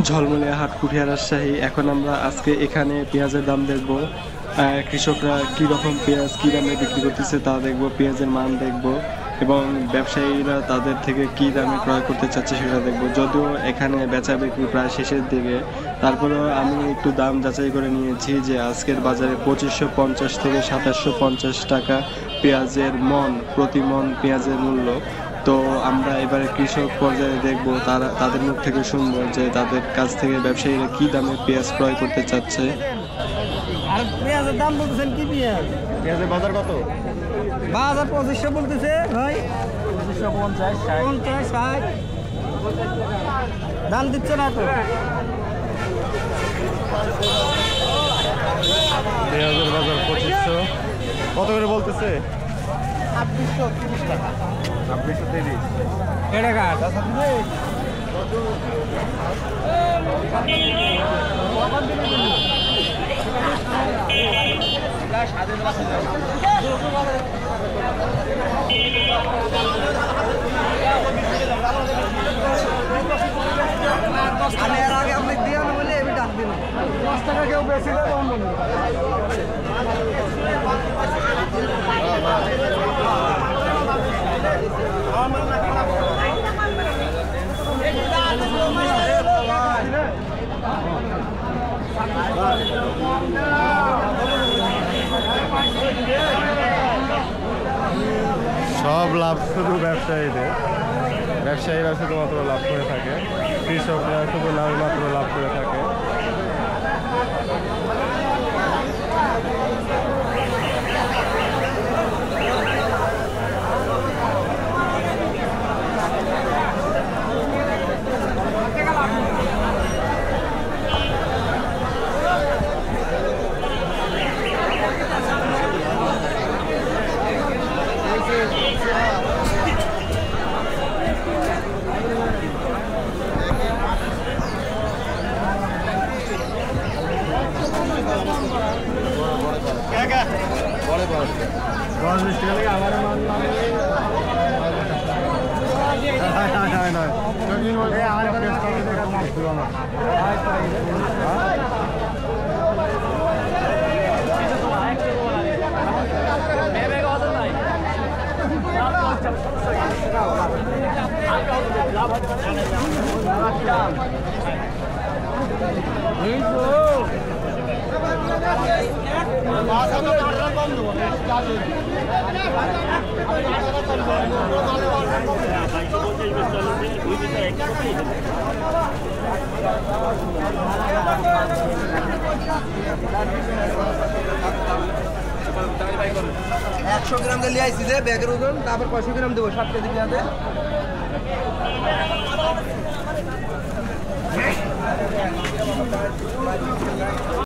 ঝলমলে হাট পুঠিয়া রাজশাহী। এখন আমরা আজকে এখানে পেঁয়াজের দাম দেখব, কৃষকরা কি রকম পেঁয়াজ কি দামে বিক্রি করতেছে তা দেখব, পেঁয়াজের মান দেখব এবং ব্যবসায়ীরা তাদের থেকে কি দামে ক্রয় করতে চাচ্ছে সেটা দেখব। যদিও এখানে বেচা বিক্রি প্রায় শেষের দিকে, তারপরেও আমি একটু দাম যাচাই করে নিয়েছি যে আজকের বাজারে 2550 থেকে 2750 টাকা পেঁয়াজের মন, প্রতি মন পেঁয়াজের মূল্য। তো আমরা এবারে কৃষক পর্যায়ে দেখব, তাদের মুখ থেকে শুনবো যে তাদের কাছ থেকে ব্যবসায়ীরা কি দামে পেঁয়াজ ক্রয় করতে চাচ্ছে। আর পেঁয়াজের দাম বলতেছেন কি পেঁয়াজ? পেঁয়াজের বাজার কত? বাজার 2500 বলতেছে ভাই। 2550 50 60 দাম দিচ্ছে না তো। পেঁয়াজের বাজার 2500। কত করে বলতেছে? 2830 টাকা। 2830। এটা কার? আমি এর আগে আপনি দিয়ে না বলে আমি ডাক দিন 10 টাকা কেউ বেশি দেয় তখন বলুন। সব লাভ শুধু ব্যবসায়ীদের, ব্যবসায়ীরা শুধুমাত্র লাভ করে থাকে, কৃষকরা শুধু মাত্র লাভ করে থাকে। $100 গ্রাম দিয়ে লিয়ে আইছি যে ব্যাগের ওজন, তারপর 500 গ্রাম দেবো 7 কেজি পেঁয়াজে।